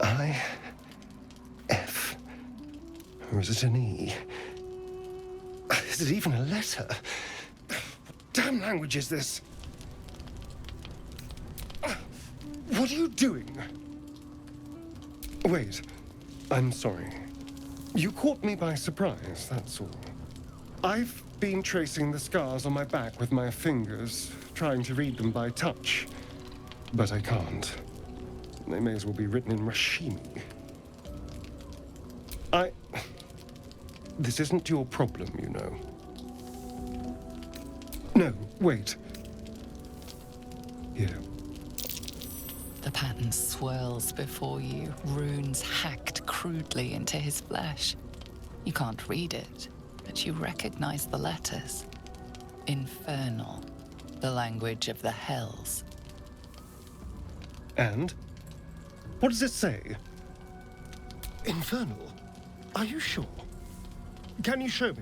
I, F, or is it an E? Is it even a letter? What damn language is this? What are you doing? Wait, I'm sorry. You caught me by surprise, that's all. I've been tracing the scars on my back with my fingers, trying to read them by touch. But I can't. They may as well be written in Rashimi. This isn't your problem, you know. No, wait. Here. The pattern swirls before you, runes hacked crudely into his flesh. You can't read it, but you recognize the letters. Infernal, the language of the hells. And? What does it say? Infernal? Are you sure? Can you show me?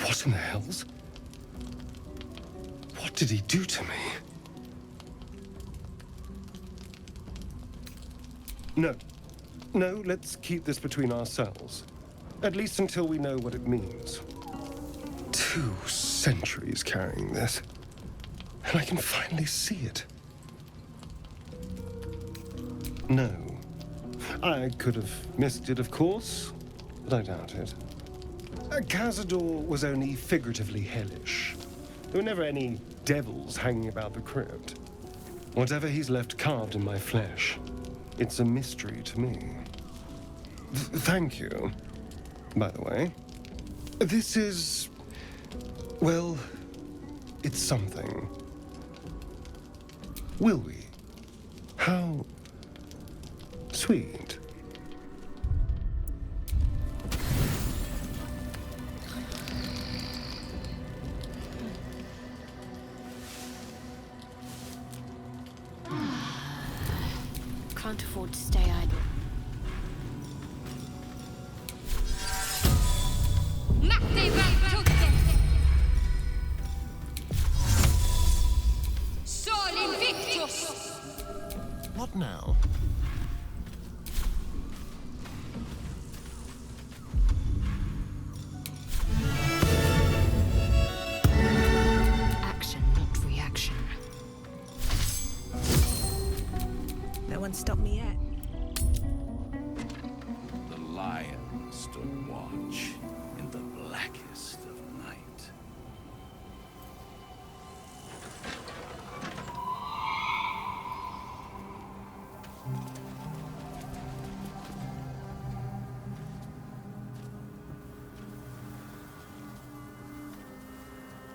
What in the hells? What did he do to me? No, let's keep this between ourselves. At least until we know what it means. 2 centuries carrying this, and I can finally see it. No. I could have missed it, of course, but I doubt it. Cazador was only figuratively hellish. There were never any devils hanging about the crypt. Whatever he's left carved in my flesh, it's a mystery to me. Thank you, by the way. This is... well, it's something. Will we? How... sweet. Can't afford to stay idle. What now? Action, not reaction. No one stopped me yet. The lion stood watch in the blackest of night.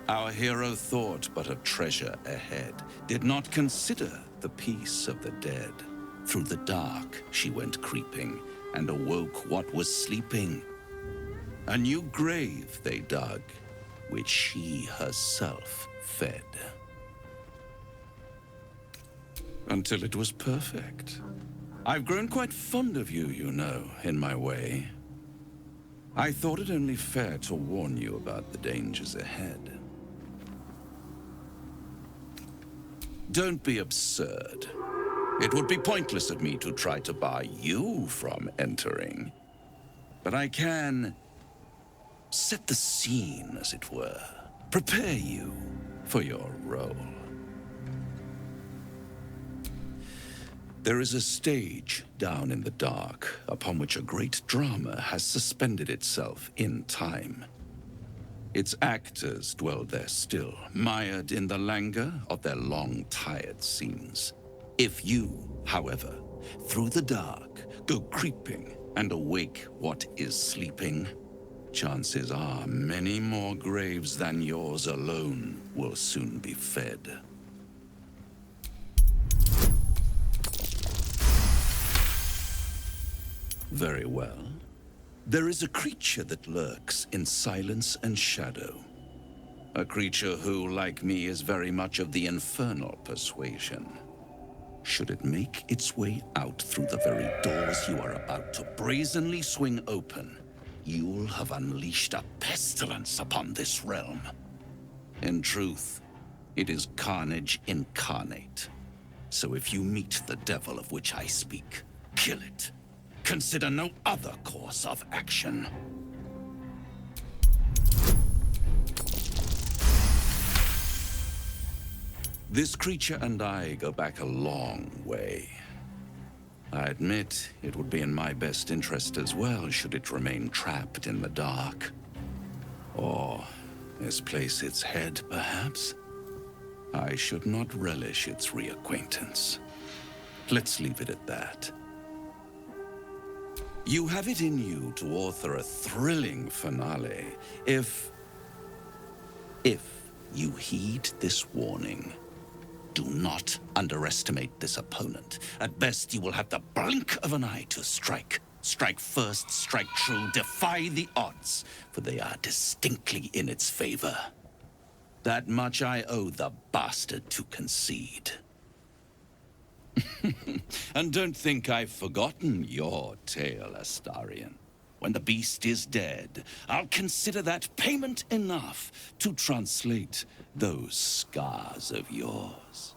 Our hero thought but of treasure ahead, did not consider the peace of the dead. Through the dark she went creeping, and awoke what was sleeping. A new grave they dug, which she herself fed. Until it was perfect. I've grown quite fond of you, you know, in my way. I thought it only fair to warn you about the dangers ahead. Don't be absurd. It would be pointless of me to try to bar you from entering. But I can set the scene, as it were. Prepare you for your role. There is a stage down in the dark upon which a great drama has suspended itself in time. Its actors dwell there still, mired in the languor of their long, tired scenes. If you, however, through the dark, go creeping and awake what is sleeping, chances are many more graves than yours alone will soon be fed. Very well. There is a creature that lurks in silence and shadow. A creature who, like me, is very much of the infernal persuasion. should it make its way out through the very doors you are about to brazenly swing open, you'll have unleashed a pestilence upon this realm. In truth, it is carnage incarnate. So if you meet the devil of which I speak, kill it. Consider no other course of action. This creature and I go back a long way. I admit it would be in my best interest as well should it remain trapped in the dark. Or misplace its head, perhaps? I should not relish its reacquaintance. Let's leave it at that. You have it in you to author a thrilling finale if you heed this warning. Do not underestimate this opponent. At best, you will have the blink of an eye to strike. Strike first, strike true, defy the odds, for they are distinctly in its favor. That much I owe the bastard to concede. And don't think I've forgotten your tale, Astarion. When the beast is dead, I'll consider that payment enough to translate those scars of yours.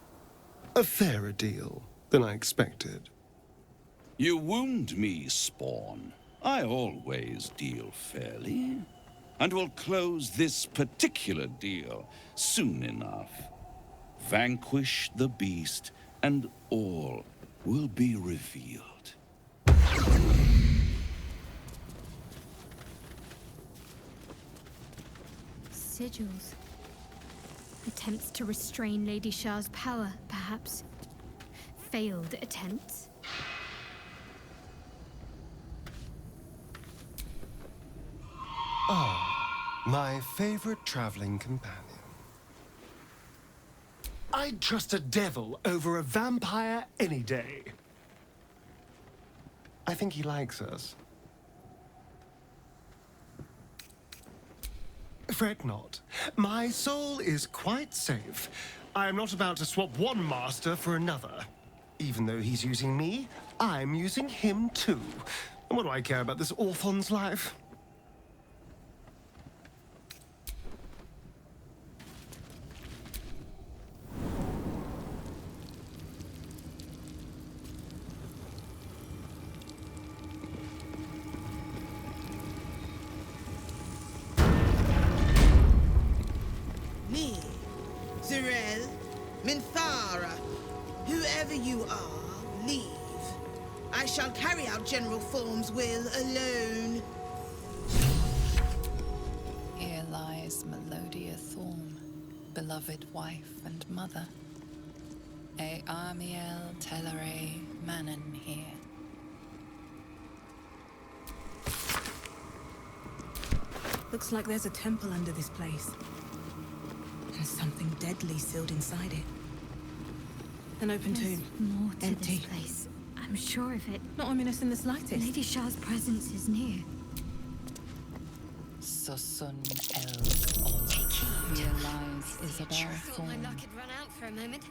A fairer deal than I expected. You wound me, Spawn. I always deal fairly. And will close this particular deal soon enough. Vanquish the beast, and all will be revealed. Sigils. Attempts to restrain Lady Shah's power, perhaps. Failed attempts. My favorite traveling companion. I'd trust a devil over a vampire any day. I think he likes us. Fret not. My soul is quite safe. I am not about to swap one master for another. Even though he's using me, I'm using him too. And what do I care about this orphan's life? Me, Zirel, Minthara, whoever you are, leave. I shall carry out General Form's will alone. Here lies Melodia Thorm, beloved wife and mother. E Amiel Telere Manon here. Looks like there's a temple under this place. And something deadly sealed inside it. An open There's tomb. more to Empty. this place. I'm sure of it. Not ominous in the slightest. Lady Shah's presence is near. Sosun El Ol. Take heed. Here lies Isabel Thought my Thorm. luck had run out for a moment.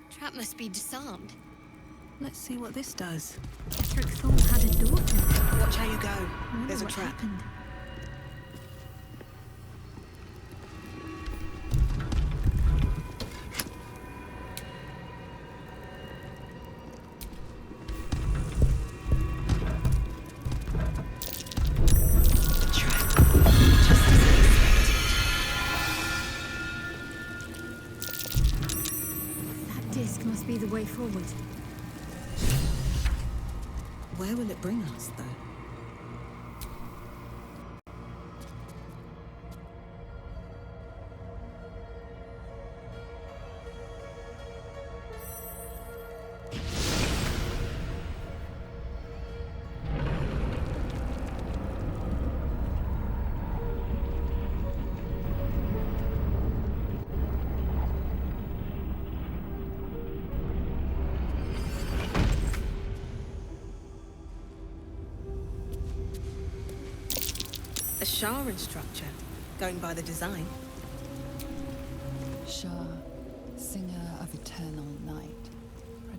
Trap must be disarmed. Let's see what this does. Trick Thorn had a daughter. Watch how you go. I wonder There's a what trap. happened. Must be the way forward. Where will it bring us, though? A Sharan structure, going by the design. Shah, singer of eternal night,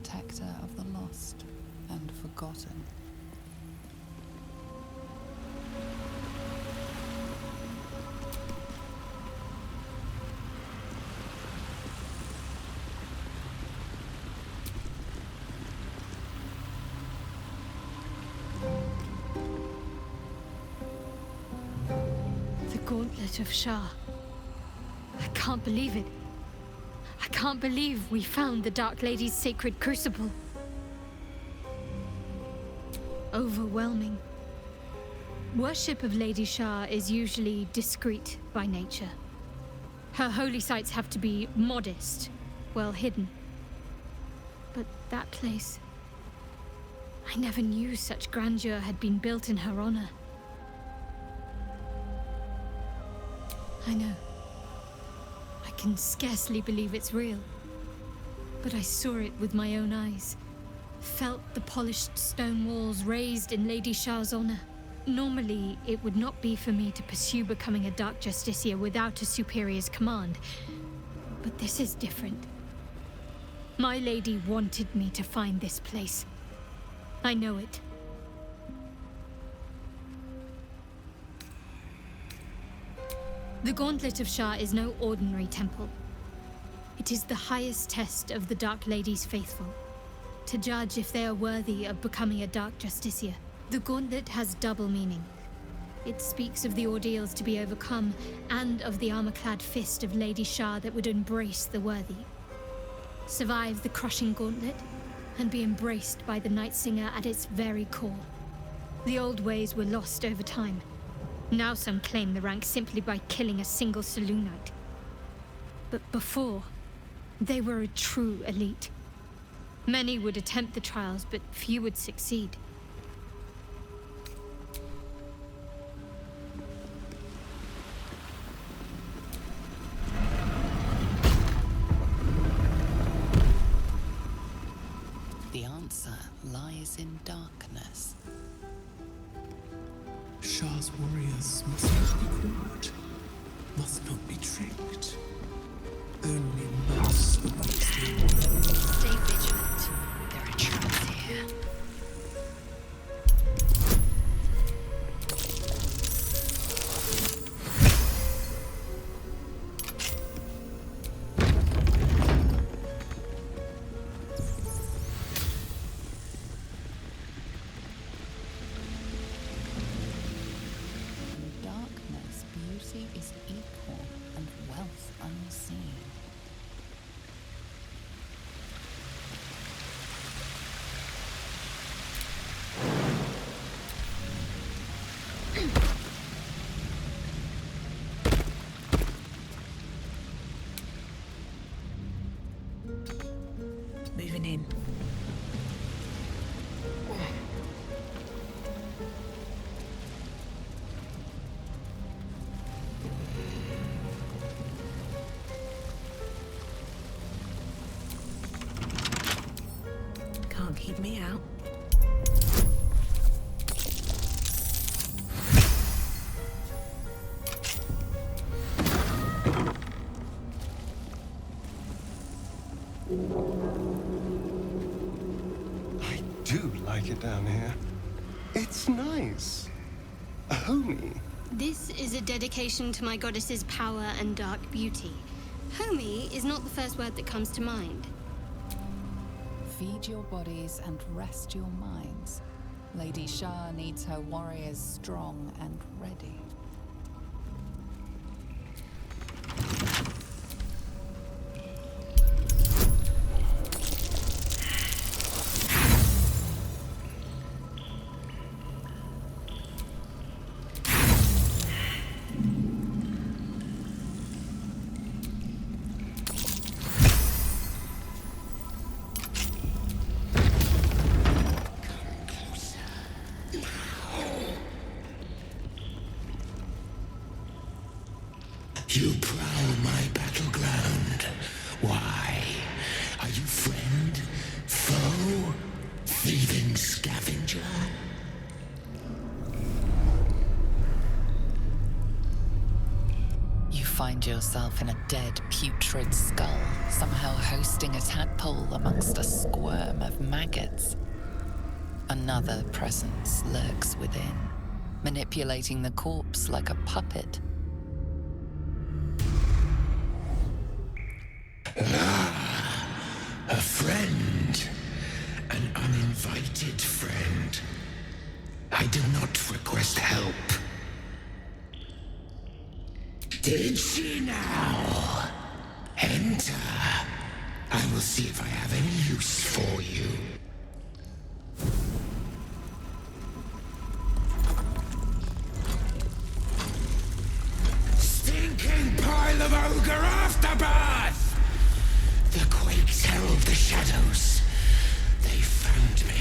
protector of the lost and forgotten. The Gauntlet of Shah. I can't believe it. I can't believe we found the Dark Lady's sacred crucible. Overwhelming. Worship of Lady Shah is usually discreet by nature. Her holy sites have to be modest, well hidden. But that place... I never knew such grandeur had been built in her honor. I know. I can scarcely believe it's real. But I saw it with my own eyes. Felt the polished stone walls raised in Lady Shah's honor. Normally, it would not be for me to pursue becoming a Dark Justiciar without a superior's command. But this is different. My lady wanted me to find this place. I know it. The Gauntlet of Shah is no ordinary temple. It is the highest test of the Dark Lady's faithful, to judge if they are worthy of becoming a Dark Justiciar. The Gauntlet has double meaning. It speaks of the ordeals to be overcome, and of the armor-clad fist of Lady Shah that would embrace the worthy. Survive the crushing gauntlet, and be embraced by the Night Singer at its very core. The old ways were lost over time. Now some claim the rank simply by killing a single saloon knight. But before, they were a true elite. Many would attempt the trials, but few would succeed. The answer lies in darkness. Shah's warriors must not be caught, must not be tricked. Only mass amongst them. Stay vigilant. There are traps here. In darkness, beauty is equal and wealth unseen. Moving in. Can't keep me out. I do like it down here. It's nice. Homey. This is a dedication to my goddess's power and dark beauty. Homey is not the first word that comes to mind. Feed your bodies and rest your minds. Lady Shah needs her warriors strong and ready. You prowl my battleground. Why? Are you friend? Foe? Thieving scavenger? You find yourself in a dead, putrid skull, somehow hosting a tadpole amongst a squirm of maggots. Another presence lurks within, manipulating the corpse like a puppet. A friend. An uninvited friend. I do not request help. Did she now? Enter. I will see if I have any use for you. Stinking pile of ogre afterbirth! The quakes herald the shadows. They found me.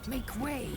Make way!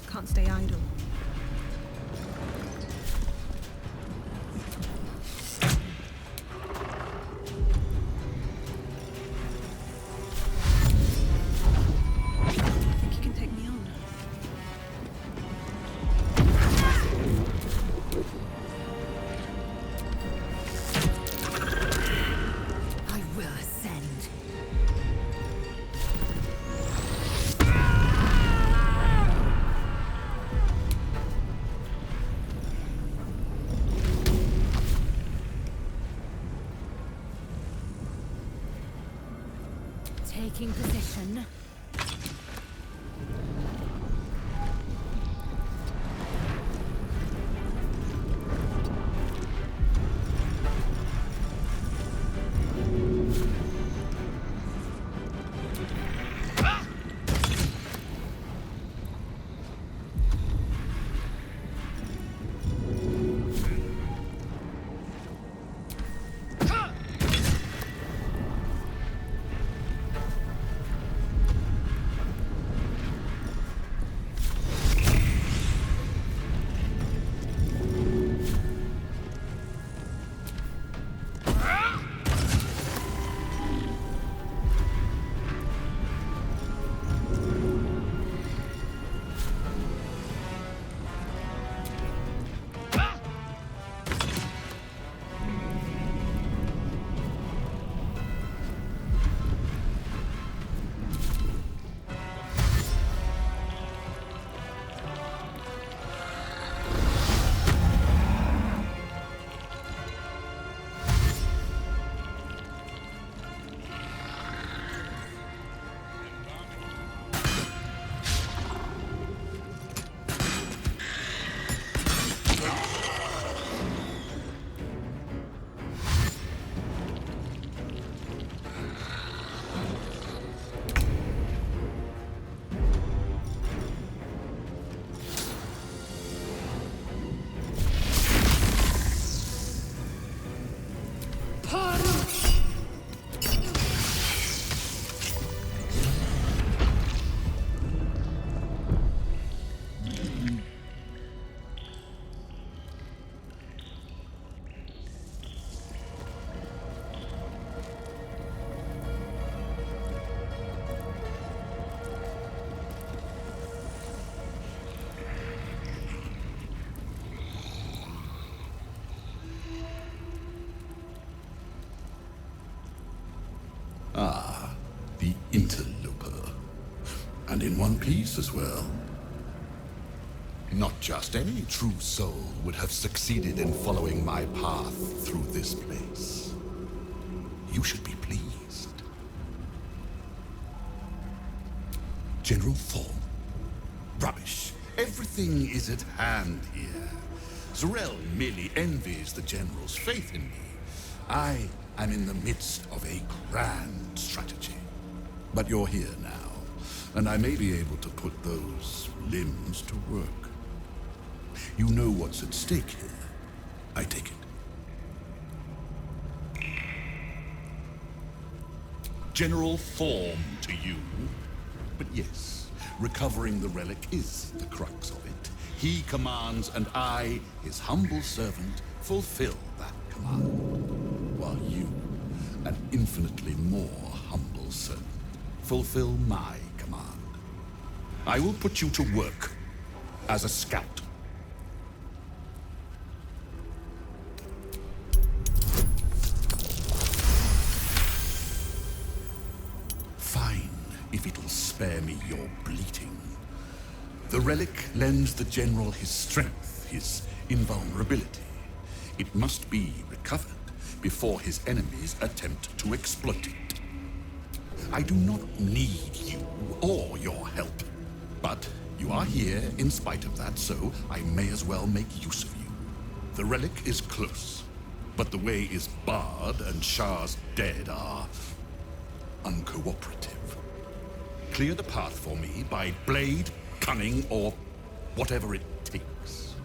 Can't stay idle. Think you can take me on? I will ascend. Taking position. Ah, the interloper. And in one piece as well. Not just any true soul would have succeeded in following my path through this place. You should be pleased. General Thorn. Rubbish. Everything is at hand here. Zorel merely envies the General's faith in me. I am in the midst of a grand strategy. But you're here now, and I may be able to put those limbs to work. You know what's at stake here. I take it. General Form to you. But yes, recovering the relic is the crux of it. He commands, and I, his humble servant, fulfill that command. While you, an infinitely more humble servant, fulfill my command. I will put you to work as a scout. Fine, if it'll spare me your bleating. The relic lends the General his strength, his invulnerability. It must be recovered before his enemies attempt to exploit it. I do not need you or your help, but you are here in spite of that, so I may as well make use of you. The relic is close, but the way is barred and Shah's dead are uncooperative. Clear the path for me by blade, cunning, or whatever it takes.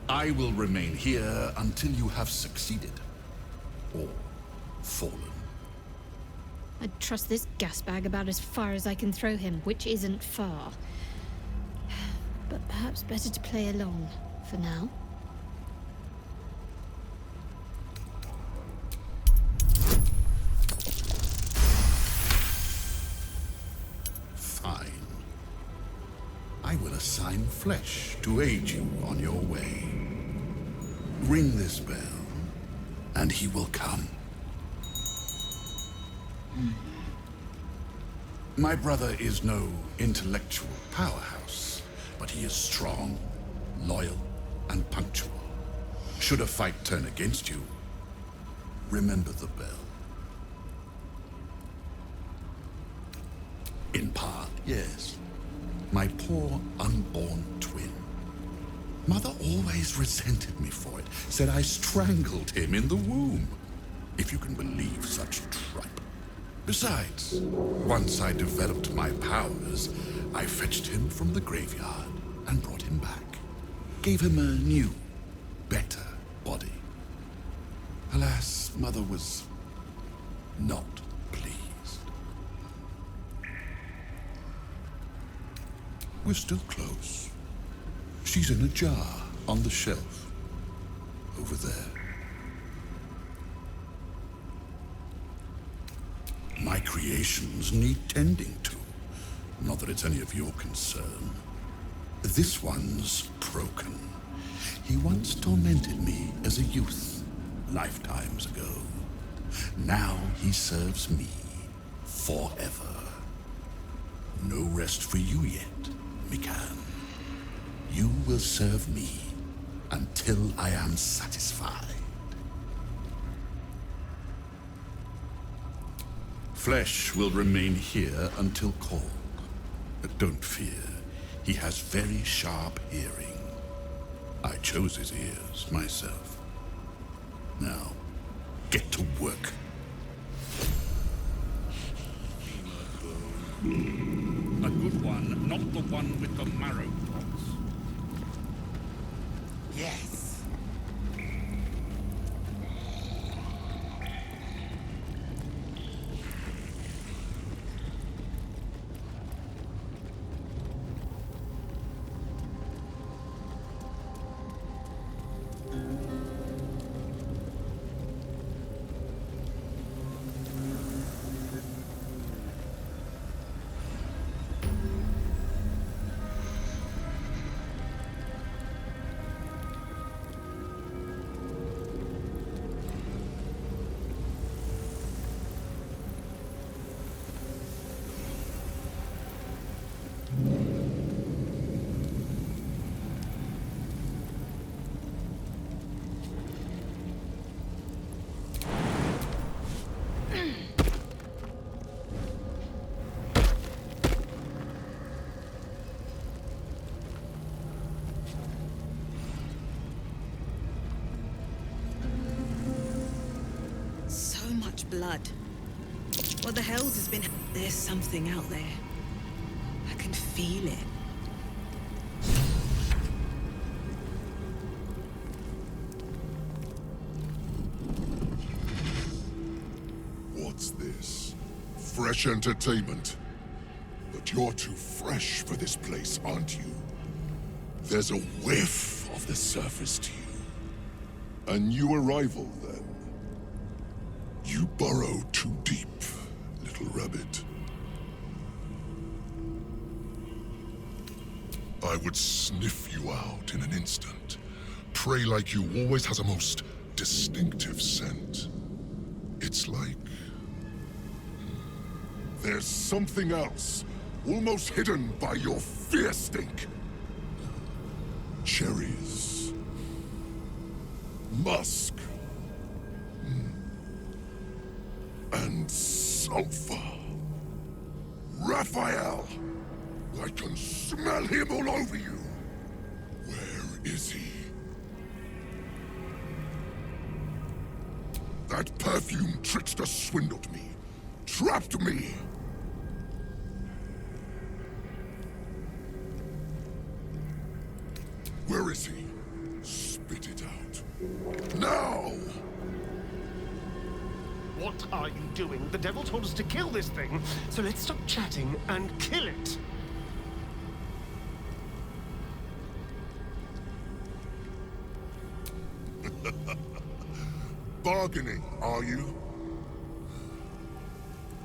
I will remain here until you have succeeded. Or fallen. I'd trust this gasbag about as far as I can throw him, which isn't far. But perhaps better to play along for now. Fine. I will assign Flesh to aid you on your way. Ring this bell, and he will come. My brother is no intellectual powerhouse, but he is strong, loyal, and punctual. Should a fight turn against you, remember the bell. In part, yes. My poor unborn twin. Mother always resented me for it, said I strangled him in the womb. If you can believe such tripe. Besides, once I developed my powers, I fetched him from the graveyard and brought him back. Gave him a new, better body. Alas, Mother was not pleased. We're still close. She's in a jar on the shelf. Over there. My creations need tending to. Not that it's any of your concern. This one's broken. He once tormented me as a youth, lifetimes ago. Now he serves me forever. No rest for you yet, Mikan. You will serve me until I am satisfied. Flesh will remain here until called. But don't fear, he has very sharp hearing. I chose his ears myself. Now, get to work. A good one, not the one with the marrow pots. Yes. blood. What the hell's has been... There's something out there. I can feel it. What's this? Fresh entertainment? But you're too fresh for this place, aren't you? There's a whiff of the surface to you. A new arrival, then. You burrow too deep, little rabbit. I would sniff you out in an instant. Prey like you always has a most distinctive scent. It's like... there's something else, almost hidden by your fear stink. Cherries. Musk. And sulfur. Raphael! I can smell him all over you. Where is he? That perfume trickster swindled me. Trapped me. Where is he? Spit it out. Now! What are you doing? The devil told us to kill this thing, so let's stop chatting and kill it. Bargaining, are you?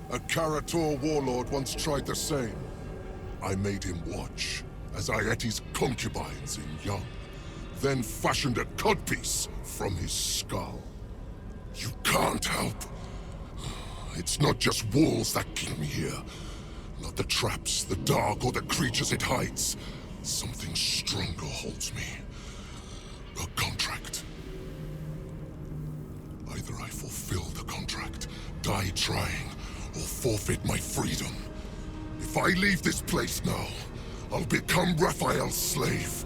A Karator warlord once tried the same. I made him watch as I ate his concubines in young, then fashioned a codpiece from his skull. You can't help. It's not just walls that keep me here. Not the traps, the dark, or the creatures it hides. Something stronger holds me. A contract. Either I fulfill the contract, die trying, or forfeit my freedom. If I leave this place now, I'll become Raphael's slave.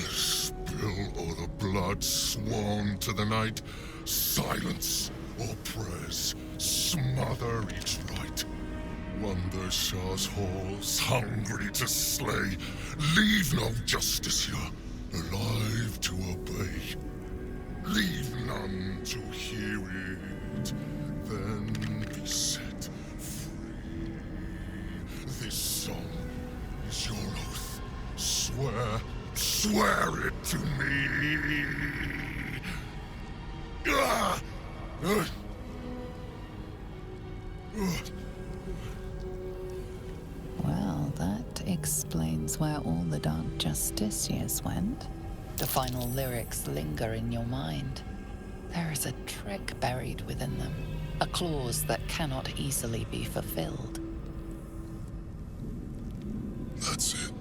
Spill all the blood sworn to the night. Silence or prayers. Smother each right. Wander Shah's halls, hungry to slay. Leave no justice here, alive to obey. Leave none to hear it, then be set free. This song is your oath. Swear it to me. Well, that explains where all the Dark Justiciars went. The final lyrics linger in your mind. There is a trick buried within them, a clause that cannot easily be fulfilled. That's it.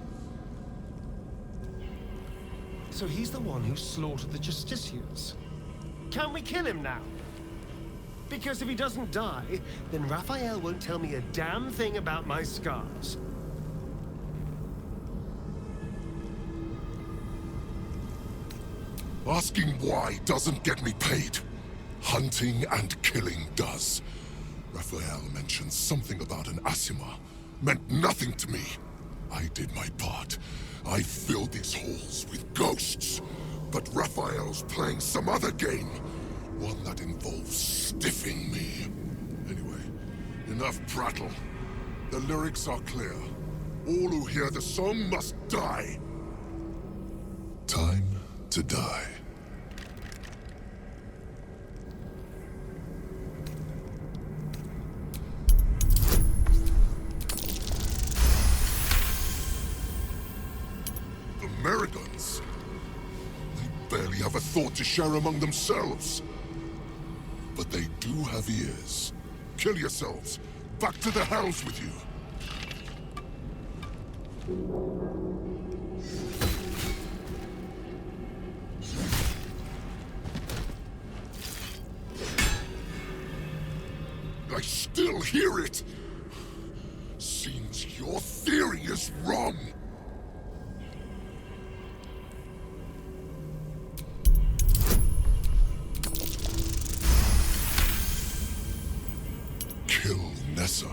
So he's the one who slaughtered the Justiciars. Can we kill him now? Because if he doesn't die, then Raphael won't tell me a damn thing about my scars. Asking why doesn't get me paid. Hunting and killing does. Raphael mentioned something about an Asima. Meant nothing to me. I did my part. I filled these halls with ghosts. But Raphael's playing some other game. One that involves stiffing me. Anyway, enough prattle. The lyrics are clear. All who hear the song must die. Time to die. The Merigons. They barely have a thought to share among themselves. But they do have ears. Kill yourselves. Back to the hells with you. I still hear it. Seems your theory is wrong. Professor.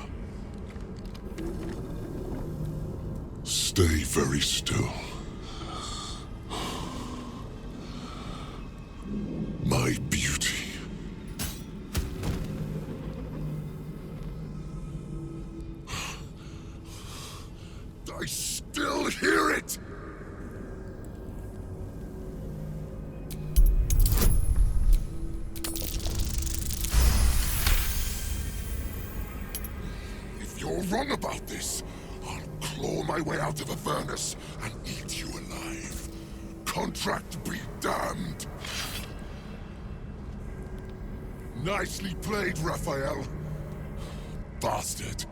Stay very still. My beauty. I still hear it! If you're wrong about this, I'll claw my way out of Avernus and eat you alive. Contract be damned! Nicely played, Raphael. Bastard.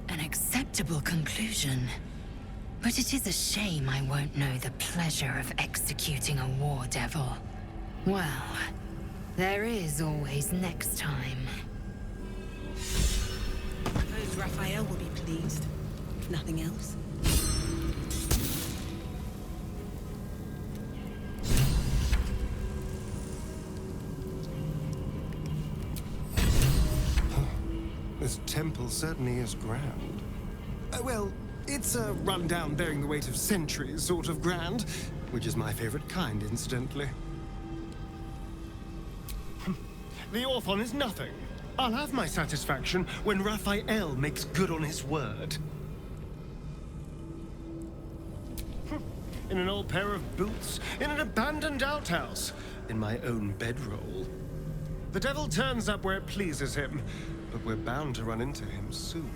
An acceptable conclusion. But it is a shame I won't know the pleasure of executing a war devil. Well, there is always next time. Suppose Raphael will be pleased, if nothing else. This temple certainly is grand. Well, it's a rundown bearing the weight of centuries sort of grand, which is my favorite kind, incidentally. The Orphon is nothing. I'll have my satisfaction when Raphael makes good on his word. In an old pair of boots, in an abandoned outhouse, in my own bedroll. The devil turns up where it pleases him, but we're bound to run into him soon.